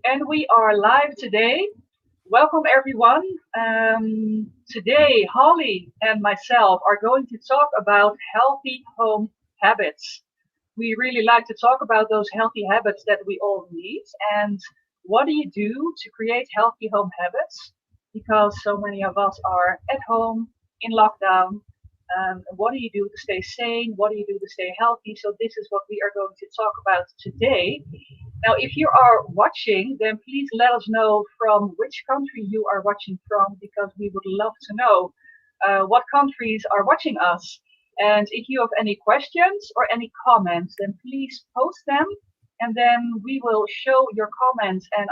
And we are live today. Welcome, everyone. Today, Holly and myself are going to talk about healthy home habits. We really like to talk about those healthy habits that we all need. And what do you do to create healthy home habits? Because so many of us are at home in lockdown. What do you do to stay sane? What do you do to stay healthy? So, this is what we are going to talk about today. Now, if you are watching, then please let us know from which country you are watching from because we would love to know what countries are watching us. And if you have any questions or any comments, then please post them and then we will show your comments and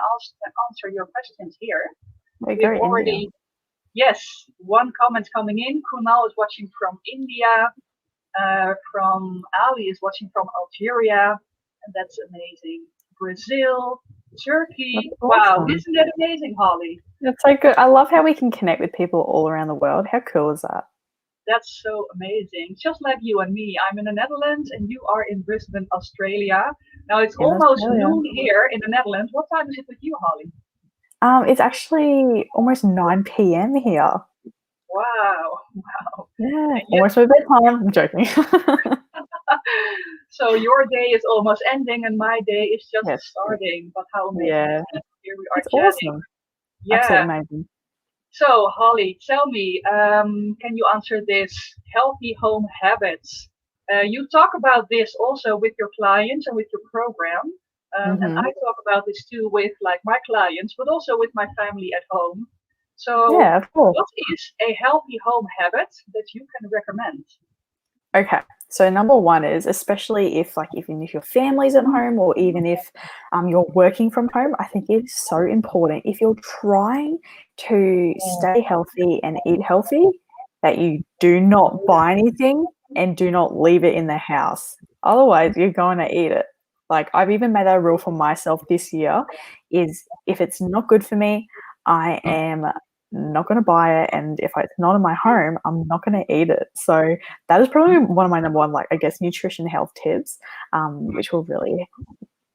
answer your questions here. They We've go India. already, yes, one comment coming in. Kunal is watching from India, from Ali is watching from Algeria, and that's amazing. Brazil, That's Turkey. Wow, awesome. isn't that amazing, Holly? That's so good. I love how we can connect with people all around the world. How cool is that? That's so amazing. Just like you and me, I'm in the Netherlands and you are in Brisbane, Australia. Now it's In almost Australia. noon here in the Netherlands. What time is it with you, Holly? It's actually almost 9 p.m. here. Wow, wow. Yeah, And yet, almost my bedtime. I'm joking. so your day is almost ending and my day is just Yes. starting. But how amazing Yeah. is that? Here we are It's chatting. awesome. Absolutely Yeah. amazing. So, Holly, tell me, can you answer this healthy home habits? You talk about this also with your clients and with your program. And Hmm. I talk about this too with like my clients, but also with my family at home. So, Yeah, of course. what is a healthy home habit that you can recommend? Okay. So number one is especially if like even if your family's at home or even if you're working from home, I think it is so important if you're trying to stay healthy and eat healthy that you do not buy anything and do not leave it in the house. Otherwise, you're going to eat it. Like I've even made a rule for myself this year is if it's not good for me, I am not going to buy it, and if it's not in my home, I'm not going to eat it. So that is probably one of my number one, like I guess, nutrition health tips, which will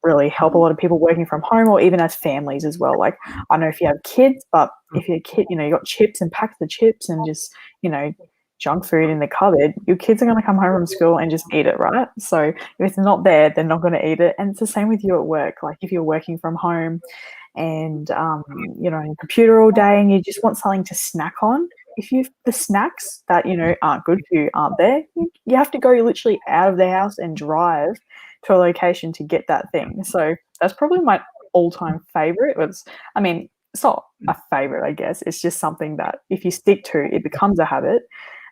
really help a lot of people working from home or even as families as well. Like I don't know if you have kids, but if your kid, you got chips and packets of chips and just you know junk food in the cupboard, your kids are going to come home from school and just eat it, right? So if it's not there, they're not going to eat it. And it's the same with you at work. Like if you're working from home and on your computer all day and you just want something to snack on, if you the snacks that aren't good for you aren't there, you have to go literally out of the house and drive to a location to get that thing. So that's probably my all-time favorite. I mean, it's not a favorite, I guess. It's just something that if you stick to, it becomes a habit,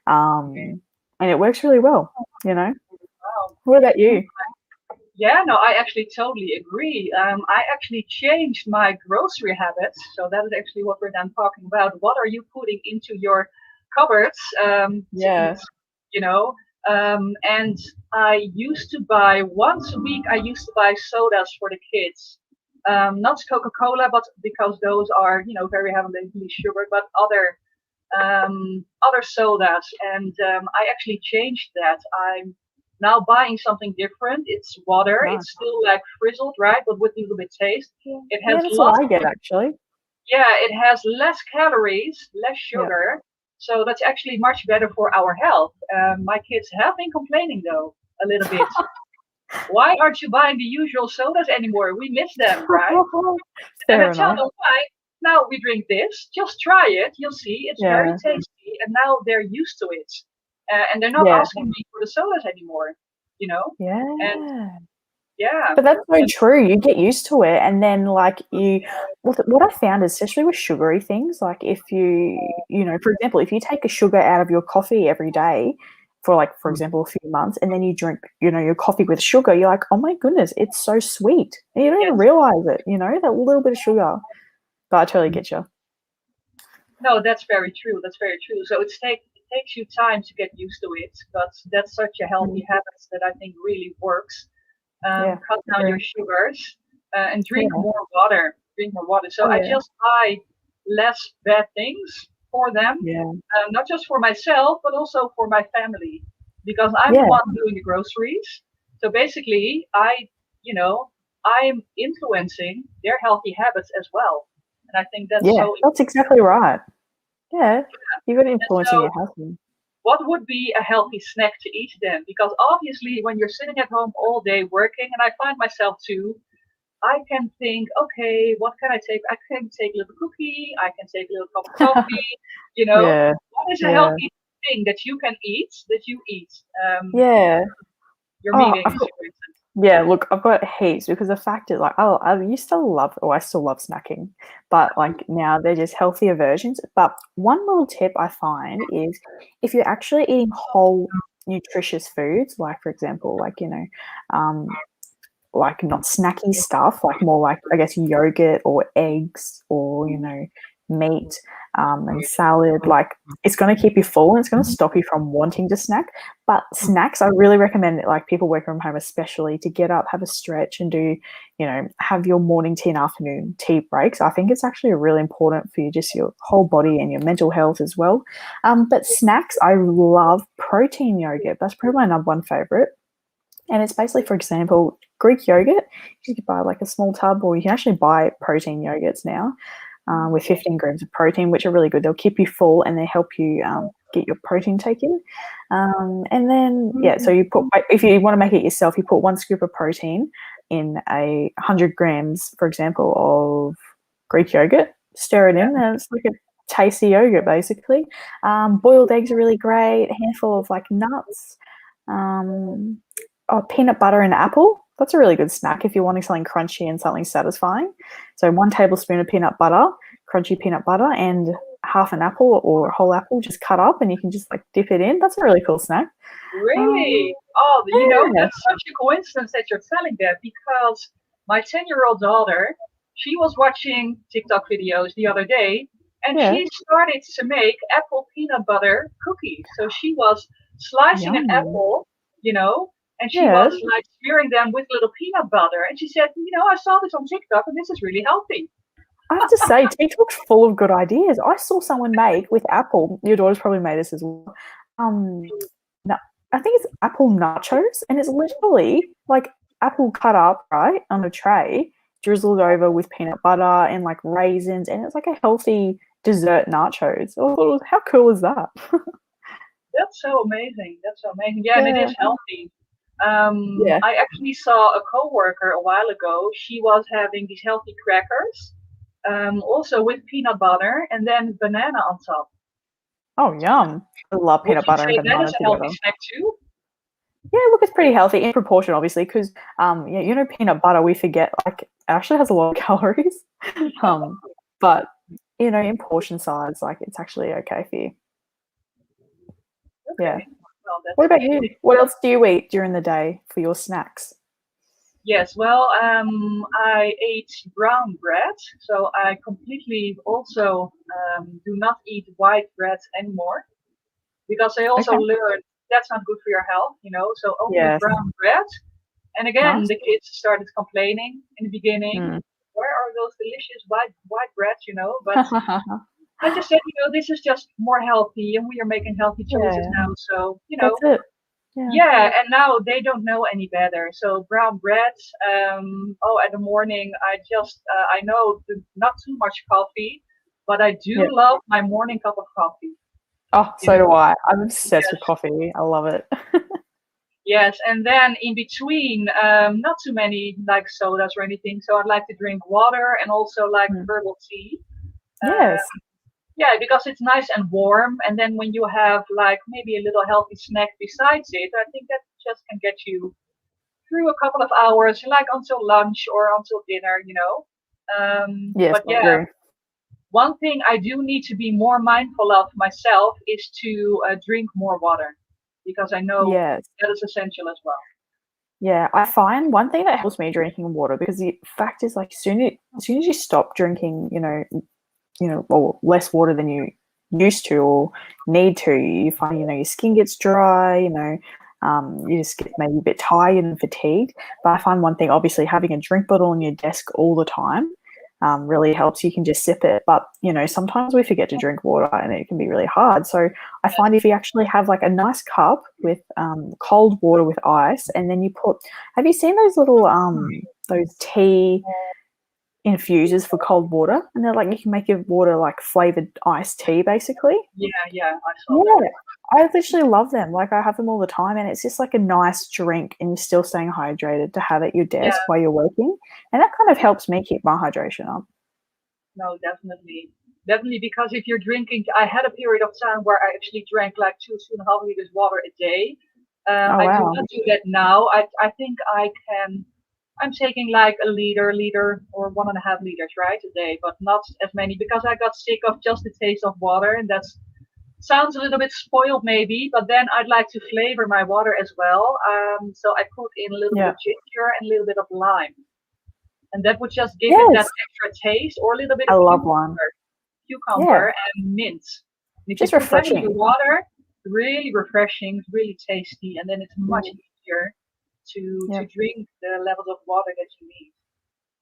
and it works really well. You know. Wow. What about you? Yeah, no, I actually totally agree. I actually changed my grocery habits. So that is actually what we're then talking about. What are you putting into your cupboards to eat? Yeah. You know, and I used to buy once a week. I used to buy sodas for the kids. Not Coca-Cola, but because those are very heavily sugared, but other sodas. And I actually changed that. I'm now buying something different. It's water. Nice. It's still like frizzled, right? But with a little bit taste. It has Yeah, that's what lots I get of, actually. yeah, it has less calories, less Yep. sugar. So that's actually much better for our health. My kids have been complaining though a little bit. Why aren't you buying the usual sodas anymore? We miss them, right? And I Fair tell enough. them why. Now we drink this. Just try it. You'll see. It's very Yeah. tasty. And now they're used to it. And they're not Yeah. asking me for the sodas anymore, you know? And Yeah. yeah. But that's so And true. You get used to it, and then like what I found is, especially with sugary things, like if for example, if you take a sugar out of your coffee every day for like, for example, a few months, and then you drink, your coffee with sugar, you're like, oh my goodness, it's so sweet, and you don't even yes, realize it. That little bit of sugar. But I totally get you. no, that's very true. That's very true. So it takes you time to get used to it, but that's such a healthy Mm. habit that I think really works. Yeah, Cut down agree. your sugars, and drink Yeah. more water. Drink more water. So Oh I yeah. just buy less bad things for them, Yeah. not just for myself, but also for my family, because I'm the Yeah. one doing the groceries. So basically, I, you know, I'm influencing their healthy habits as well. And I think that's Yeah, so that's important. exactly right. Yeah, you've got And influence in so, your husband. what would be a healthy snack to eat then? Because obviously, when you're sitting at home all day working, and I find myself too, I can think, okay, what can I take? I can take a little cookie, I can take a little cup of coffee, you know. Yeah, What is a yeah, healthy thing that you can eat that you eat yeah. your Oh, meetings, for instance? yeah, look, I've got heaps because the fact is, like, I used to love, or I still love snacking, but like now they're just healthier versions. But one little tip I find is if you're actually eating whole nutritious foods, like for example, um, like not snacky stuff, like more like I guess yogurt or eggs or meat and salad. Like it's going to keep you full and it's going to stop you from wanting to snack. But snacks, I really recommend it. Like people working from home, especially to get up, have a stretch, and do have your morning tea and afternoon tea breaks. I think it's actually really important for you, just your whole body and your mental health as well. But snacks, I love protein yogurt. That's probably my number one favorite. And it's basically, for example, Greek yogurt. You can buy like a small tub, or you can actually buy protein yogurts now with 15 grams of protein, which are really good. They'll keep you full and they help you get your protein taken. And then, yeah, so you put, if you want to make it yourself, you put one scoop of protein in 100 grams, for example, of Greek yogurt, stir it Yeah, in, and it's like a tasty yogurt basically. Boiled eggs are really great, a handful of like nuts. Um, Oh, peanut butter and apple. That's a really good snack if you're wanting something crunchy and something satisfying. So 1 tablespoon of peanut butter, crunchy peanut butter, and half an apple or a whole apple just cut up, and you can just like dip it in. That's a really cool snack. Um, really? Oh, yeah, that's such a coincidence that you're telling that because my 10-year-old daughter, she was watching TikTok videos the other day and yeah, she started to make apple peanut butter cookies. So she was slicing an yum. apple, you know, and she Yeah, was like smearing them with little peanut butter. And she said, I saw this on TikTok and this is really healthy. I have to say, TikTok's full of good ideas. I saw someone make with apple. Your daughter's probably made this as well. Um, no, I think it's apple nachos, and it's literally like apple cut up right on a tray, drizzled over with peanut butter and like raisins, and it's like a healthy dessert nachos. Oh, how cool is that? That's so amazing. That's so amazing. Yeah, and it Yeah, is healthy. yeah. I actually saw a coworker a while ago. She was having these healthy crackers, also with peanut butter and then banana on top. Oh, yum. I love Would peanut you butter and say that is banana a healthy together. snack too? Yeah, look, it's pretty healthy in proportion, obviously, because yeah, peanut butter. We forget like it actually has a lot of calories, um, but in portion size, like it's actually okay for you. Yeah. Okay. Well, What that's about you? What else do you eat during the day for your snacks? yes. Well, I ate brown bread, so I completely also do not eat white bread anymore because I also Okay. learned that's not good for your health. So only Yes. brown bread. And again, Nice. the kids started complaining in the beginning. Mm. Where are those delicious white breads? But I just said, this is just more healthy, and we are making healthy choices Yeah, now. So, that's it. Yeah. yeah. And now they don't know any better. So brown bread. At the morning, I know not too much coffee, but I do Yeah. love my morning cup of coffee. Oh, You so know. do I. I'm obsessed with Yes. coffee. I love it. Yes, and then in between, not too many like sodas or anything. So I'd like to drink water and also like Mm. herbal tea. Uh, Yes. yeah, because it's nice and warm. And then when you have like maybe a little healthy snack besides it, I think that just can get you through a couple of hours, like until lunch or until dinner. Yes, But I yeah, agree. one thing I do need to be more mindful of myself is to drink more water because I know Yes. that is essential as well. Yeah, I find one thing that helps me drinking water because the fact is like as soon as you stop drinking, or less water than you used to or need to, you find, your skin gets dry, you just get maybe a bit tired and fatigued. But I find one thing, obviously, having a drink bottle on your desk all the time really helps. You can just sip it. But, sometimes we forget to drink water and it can be really hard. So I find if you actually have like a nice cup with cold water with ice and then have you seen those little those tea infusers for cold water, and they're like, you can make your water like flavored iced tea, basically. Yeah, I saw Yeah, that. I literally love them. Like I have them all the time, and it's just like a nice drink, and you're still staying hydrated to have at your desk Yeah, while you're working, and that kind of helps me keep my hydration up. no, definitely. Definitely, because if you're drinking, I had a period of time where I actually drank like 2.5 liters water a day. Oh I do wow, not do that now. I think I'm taking like a liter or 1.5 liters, right, a day, but not as many because I got sick of just the taste of water, and that sounds a little bit spoiled maybe. But then I'd like to flavor my water as well. So I put in a little bit yeah, of ginger and a little bit of lime, and that would just give it that yes, extra taste, or a little bit I of love one. cucumber Yeah, and mint. And if you just put that in your refreshing. water, really refreshing, really tasty, and then it's much Mm, easier to yeah, drink the levels of water that you need.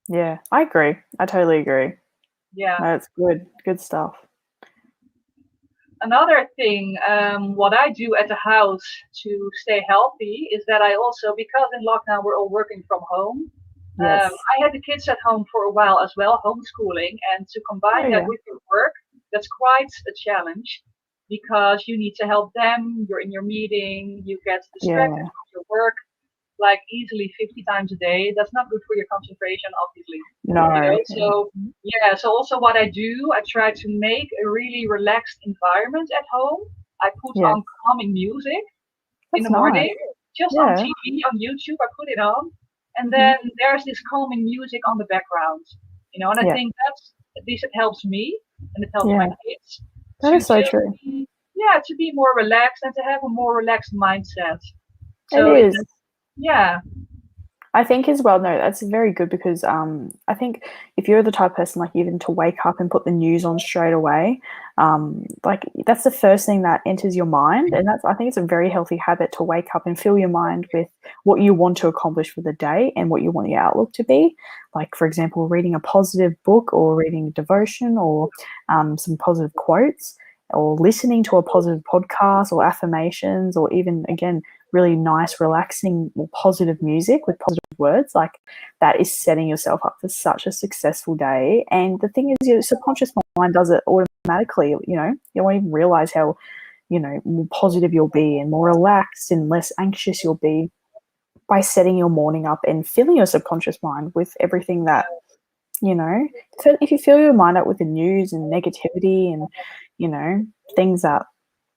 yeah, I agree. I totally agree. Yeah. No, it's good, good stuff. Another thing, what I do at the house to stay healthy is that I also, because in lockdown we're all working from home, Yes. I had the kids at home for a while as well, homeschooling, and to Oh combine that yeah, with your work, that's quite a challenge because you need to help them. You're in your meeting, you get distracted yeah. from your work like easily 50 times a day. That's not good for your concentration, obviously. No, yeah. So yeah, so also what I do, I try to make a really relaxed environment at home. I put Yeah, on calming music in that's the nice. morning, just on Yeah. TV, on YouTube. I put it on, and Mhm. then there's this calming music on the background, and I Yeah, think that's, at least it helps me and it helps my yeah. kids That to is so just true. be, yeah, to be more relaxed and to have a more relaxed mindset. It So is. yeah, I think as well, no, that's very good because I think if you're the type of person like even to wake up and put the news on straight away, like that's the first thing that enters your mind, and that's I think it's a very healthy habit to wake up and fill your mind with what you want to accomplish for the day and what you want your outlook to be. Like for example, reading a positive book or reading a devotion or some positive quotes. Or listening to a positive podcast or affirmations, or even again really nice, relaxing, or positive music with positive words, like that is setting yourself up for such a successful day. And the thing is, your subconscious mind does it automatically. You won't even realize how, more positive you'll be and more relaxed and less anxious you'll be by setting your morning up and filling your subconscious mind with everything that, you know, so if you fill your mind up with the news and negativity and, things that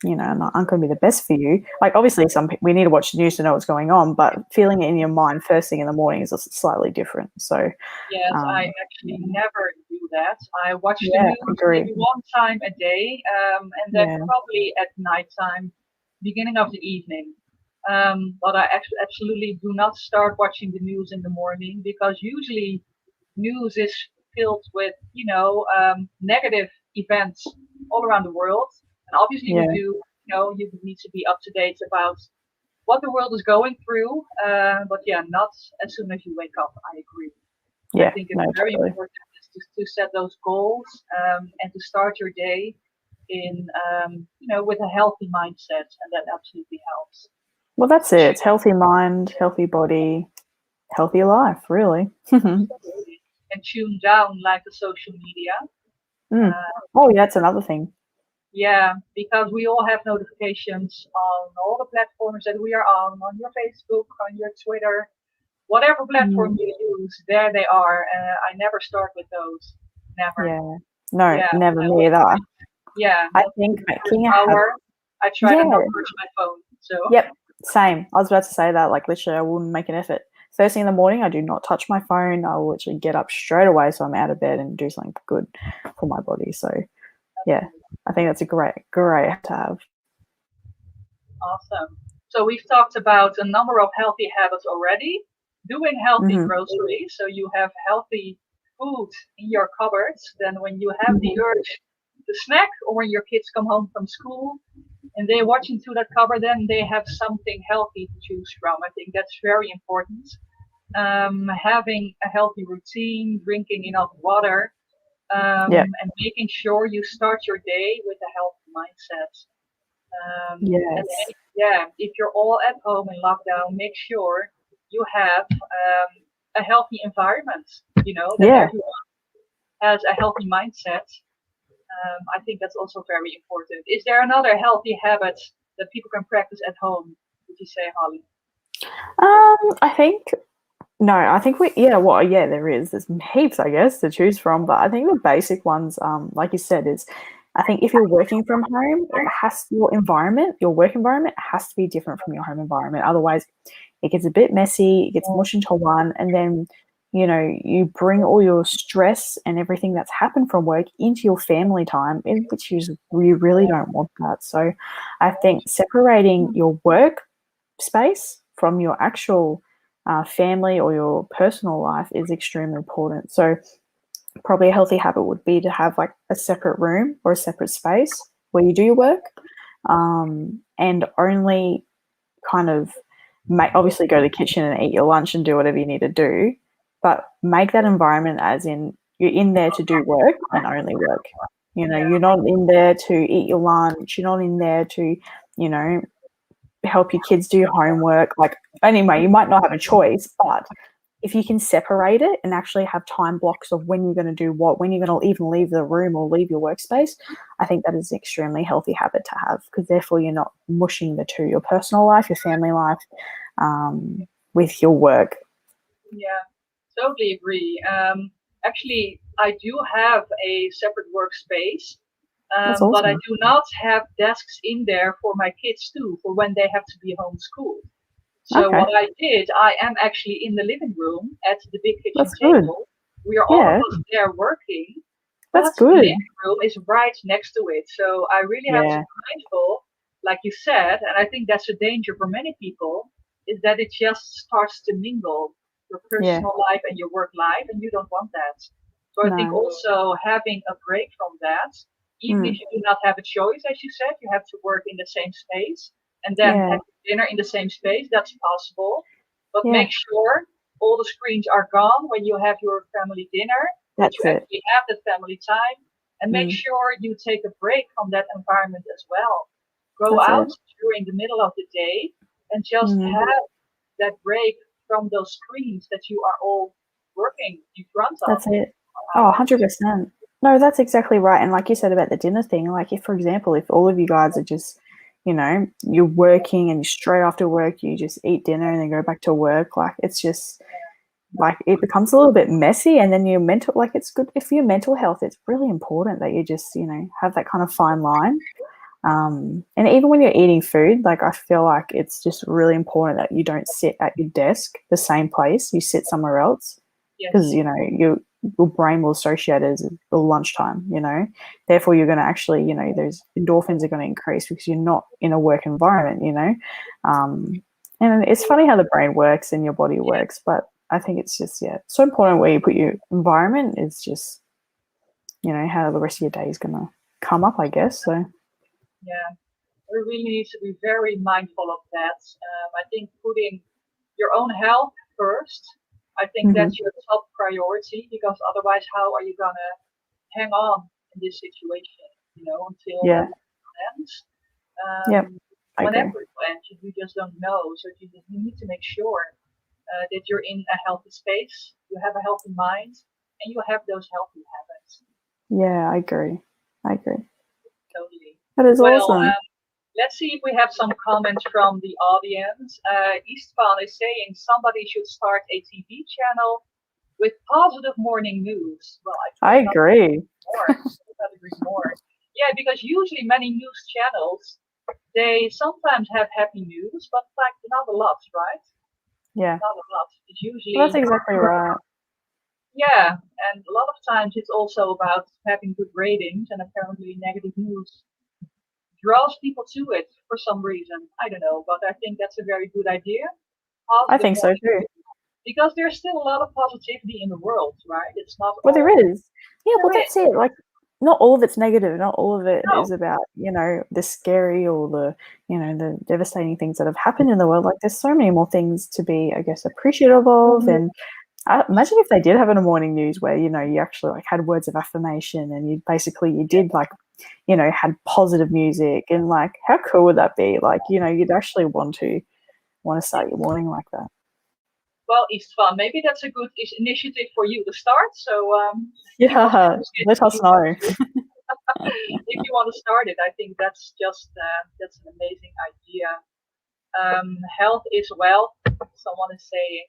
aren't going to be the best for you. Like obviously, we need to watch the news to know what's going on, but feeling it in your mind first thing in the morning is slightly different. So, yes, I yeah, actually never do that. I watch the yeah, news agree. maybe one time a day, and then Yeah, probably at nighttime, beginning of the evening. But I absolutely do not start watching the news in the morning because usually news is filled with, negative events all around the world. And obviously we yeah, do, you need to be up to date about what the world is going through. But yeah, not as soon as you wake up. I agree. I yeah. think it's No, very totally. important to set those goals, and to start your day in, with a healthy mindset, and that absolutely helps. Well, that's it. Tune, It's healthy mind, healthy body, healthy life. Really. absolutely. And tune down like the social media. Mm. Uh, Oh, yeah, that's another thing. Yeah, because we all have notifications on all the platforms that we are on your Facebook, on your Twitter, whatever platform Mm. you use, there they are. I never start with those. Never. Yeah. No, Yeah. never I me will, either. yeah, I not think the first making a habit. hour. I try to Yeah. not touch my phone. So, Yep, same. I was about to say that, like, literally, I wouldn't make an effort. First thing in the morning, I do not touch my phone. I will literally get up straight away so I'm out of bed and do something good for my body. So, yeah, I think that's a great, great to have. awesome. So we've talked about a number of healthy habits already. Doing healthy Mhm, groceries, so you have healthy food in your cupboards. Then when you have the mhm. urge to snack, or when your kids come home from school and they watch into that cupboard, then they have something healthy to choose from. I think that's very important. Having a healthy routine, drinking enough water, Yeah, and making sure you start your day with a healthy mindset. And then, yes. yeah, if you're all at home in lockdown, make sure you have a healthy environment, that Yeah. everyone has a healthy mindset. I think that's also very important. Is there another healthy habit that people can practice at home? Would you say, Holly? I think no, I think yeah, there is. There's heaps, I guess, to choose from, but I think the basic ones, like you said, is I think if you're working from home, your work environment has to be different from your home environment. Otherwise, it gets a bit messy, it gets mushed into one, and then you bring all your stress and everything that's happened from work into your family time, which you really don't want that. So, I think separating your work space from your actual family or your personal life is extremely important. So probably a healthy habit would be to have like a separate room or a separate space where you do your work, and only kind of obviously go to the kitchen and eat your lunch and do whatever you need to do, but make that environment as in you're in there to do work and only work. You're not in there to eat your lunch. You're not in there to, you know, help your kids do your homework. Like, anyway, you might not have a choice, but if you can separate it and actually have time blocks of when you're going to do what, when you're going to even leave the room or leave your workspace, I think that is an extremely healthy habit to have, because therefore you're not mushing the two, your personal life, your family life, with your work. Yeah, totally agree. Actually, I do have a separate workspace, That's but I awesome. do not have desks in there for my kids too, for when they have to be homeschooled. So Okay, what I did, I am actually in the living room at the big kitchen that's good. table. We are all of Yeah, us there working, that's but the good. living room is right next to it. So I really have to Yeah, be mindful, like you said, and I think that's a danger for many people, is that it just starts to mingle your yeah, personal life and your work life, and you don't want that. So I think no. also having a break from that, even if Mm, you do not have a choice, as you said, you have to work in the same space and then yeah, have dinner in the same space, that's possible. But yeah, make sure all the screens are gone when you have your family dinner, that you that's it. actually have that family time, and make Mm, sure you take a break from that environment as well. Go that's out it. during the middle of the day and just Mm, have that break from those screens that you are all working in front of. that's it. How Oh, about you? 100%. No, that's exactly right. And like you said about the dinner thing, like if, for example, if all of you guys are just, you're working and straight after work, you just eat dinner and then go back to work, like it's just like it becomes a little bit messy. And then your mental, like it's good if your mental health, it's really important that you just, have that kind of fine line. And even when you're eating food, like I feel like it's just really important that you don't sit at your desk the same place, you sit somewhere else, because Yes, your brain will associate it as a lunchtime. Therefore you're going to actually, those endorphins are going to increase because you're not in a work environment. Um, and it's funny how the brain works and your body works, but I think it's just so important where you put your environment is just how the rest of your day is going to come up, I guess. So yeah. We really need to be very mindful of that. I think putting your own health first, I think hmm that's your top priority, because otherwise, how are you gonna hang on in this situation, until yeah, everything ends? yep, I Whenever agree. it ends, you just don't know. So you need to make sure that you're in a healthy space, you have a healthy mind, and you have those healthy habits. Yeah, I agree. I agree. Totally. That is Well, awesome. let's see if we have some comments from the audience. Istvan is saying somebody should start a TV channel with positive morning news. Well, I I could not agree. agree more. Could not agree more. Yeah, because usually many news channels, they sometimes have happy news, but like not a lot, right? Yeah, Not a lot. It's well, usually that's exactly right. yeah, and a lot of times it's also about having good ratings, and apparently negative news draws people to it for some reason. I don't know, but I think that's a very good idea. I Positive think so morning, too. because there's still a lot of positivity in the world, right? It's not Well, there all is. Yeah, well, there is. that's it. Like, not all of it's negative. Not all of it No. is about, the scary or the devastating things that have happened in the world. Like, there's so many more things to be, I guess, appreciative of. And I imagine if they did have it in a morning news where, you actually like had words of affirmation and you Yeah. did like, had positive music, and like, how cool would that be? Like, you'd actually want to Yeah. start your morning like that. Well, Istvan, maybe that's a good initiative for you to start. So keep us Yeah, posted let if us you want know. to. If you want to start it, I think that's just that's an amazing idea. Health is wealth. Someone is saying.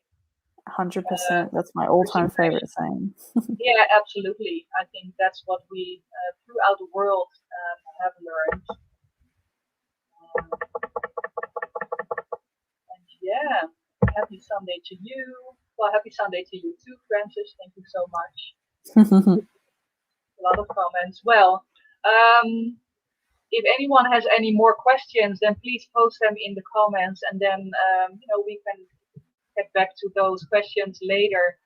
100%. That's my all-time favorite saying. Yeah, absolutely. I think that's what we throughout the world have learned. And yeah, happy Sunday to you. Well, happy Sunday to you too, Francis. Thank you so much. A lot of comments. Well, if anyone has any more questions, then please post them in the comments, and then we can get back to those questions later.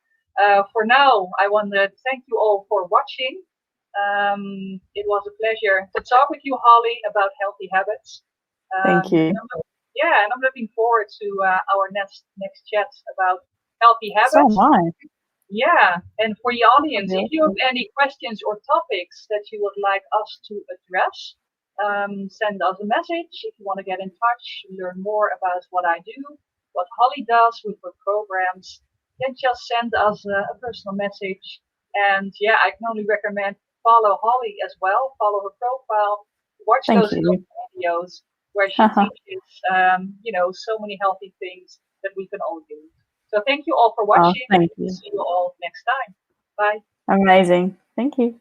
For now, I want to thank you all for watching. It was a pleasure to talk with you, Holly, about healthy habits. Thank you. Yeah, and I'm looking forward to our next chat about healthy So habits. am I. Yeah, and for the audience, if you have Awesome. any questions or topics that you would like us to address, send us a message. If you want to get in touch, learn more about what I do, what Holly does with her programs, then just send us a personal message. And yeah, I can only recommend follow Holly as well, follow her profile, watch Thank those you. videos where she teaches, so many healthy things that we can all do. So thank you all for Oh, watching. thank We'll you. see you all next time. Bye. Amazing. Thank you.